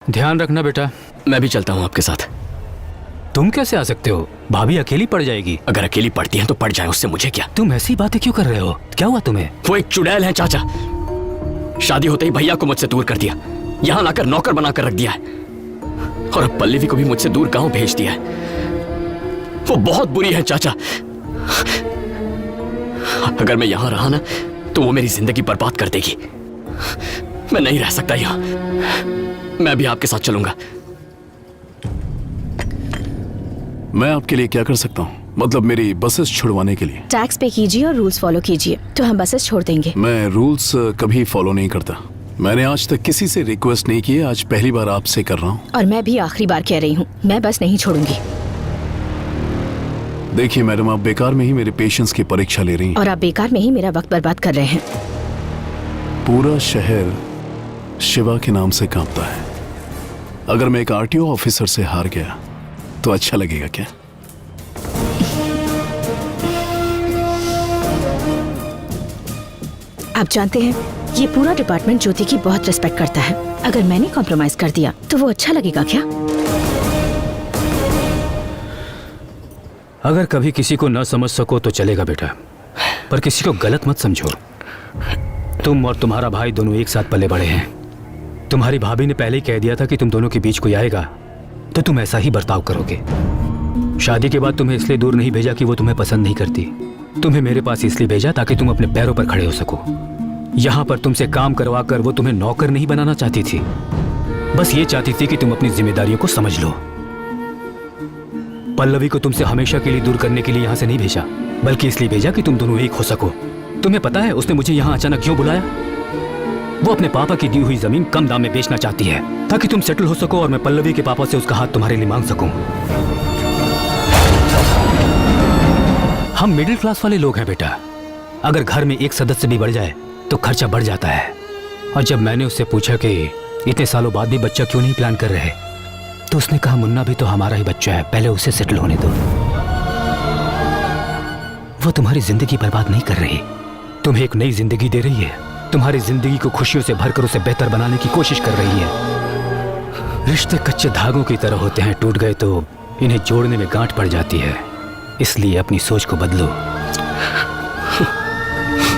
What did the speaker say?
ध्यान रखना बेटा। मैं भी चलता हूँ आपके साथ। तुम कैसे आ सकते हो? भाभी अकेली पड़ जाएगी। अगर अकेली पड़ती है तो पड़ जाए, उससे मुझे क्या। तुम ऐसी बातें क्यों कर रहे हो? क्या हुआ तुम्हें? वो एक चुड़ैल है चाचा। शादी होते ही भैया को मुझसे दूर कर दिया, यहाँ लाकर नौकर बनाकर रख दिया है, और अब पल्लवी को भी मुझसे दूर गांव भेज दिया है। वो बहुत बुरी है चाचा। अगर मैं यहां रहा ना तो वो मेरी जिंदगी बर्बाद कर देगी। मैं नहीं रह सकता यहाँ। मैं भी आपके साथ चलूंगा। मैं आपके लिए क्या कर सकता हूँ? मतलब मेरी बसेस छुड़वाने के लिए? टैक्स पे कीजिए और रूल्स फॉलो कीजिए तो हम बसेस छोड़ देंगे। मैं रूल्स कभी फॉलो नहीं करता। मैंने आज तक किसी से रिक्वेस्ट नहीं की है, आज पहली बार आपसे कर रहा हूँ। और मैं भी आखिरी बार कह रही हूँ, मैं बस नहीं छोड़ूंगी। देखिए मैडम, आप बेकार में ही मेरे पेशेंस की परीक्षा ले रही हैं। और आप बेकार में ही मेरा वक्त बर्बाद कर रहे हैं। पूरा शहर शिवा के नाम से कांपता है। अगर मैं एक आरटीओ ऑफिसर से हार गया तो अच्छा लगेगा क्या? आप जानते हैं, ये पूरा डिपार्टमेंट ज्योति की बहुत रिस्पेक्ट करता है। अगर मैंने कॉम्प्रोमाइज कर दिया तो वो अच्छा लगेगा क्या? अगर कभी किसी को न समझ सको तो चलेगा बेटा, पर किसी को गलत मत समझो। तुम और तुम्हारा भाई दोनों एक साथ पले बड़े हैं। तुम्हारी भाभी ने पहले ही कह दिया था कि तुम दोनों के बीच कोई आएगा तो तुम ऐसा ही बर्ताव करोगे। शादी के बाद तुम्हें इसलिए दूर नहीं भेजा कि वो तुम्हें पसंद नहीं करती। तुम्हें मेरे पास इसलिए भेजा ताकि तुम अपने पैरों पर खड़े हो सको। यहाँ पर तुमसे काम करवा कर वो तुम्हें नौकर नहीं बनाना चाहती थी, बस ये चाहती थी कि तुम अपनी जिम्मेदारियों को समझ लो। पल्लवी को तुमसे हमेशा के लिए दूर करने के लिए यहाँ से नहीं भेजा, बल्कि इसलिए भेजा कि तुम दोनों एक हो सको। तुम्हें पता है उसने मुझे यहाँ अचानक क्यों बुलाया? वो अपने पापा की दी हुई जमीन कम दाम में बेचना चाहती है ताकि तुम सेटल हो सको और मैं पल्लवी के पापा से उसका हाथ तुम्हारे लिए मांग सकूं। हम मिडिल क्लास वाले लोग हैं बेटा। अगर घर में एक सदस्य भी बढ़ जाए तो खर्चा बढ़ जाता है। और जब मैंने उससे पूछा कि इतने सालों बाद भी बच्चा क्यों नहीं प्लान कर रहे, तो उसने कहा मुन्ना भी तो हमारा ही बच्चा है, पहले उसे सेटल होने दो। वो तुम्हारी जिंदगी बर्बाद नहीं कर रही, तुम्हें एक नई जिंदगी दे रही है। तुम्हारी जिंदगी को खुशियों से भरकर उसे बेहतर बनाने की कोशिश कर रही है। रिश्ते कच्चे धागों की तरह होते हैं, टूट गए तो इन्हें जोड़ने में गांठ पड़ जाती है। इसलिए अपनी सोच को बदलो।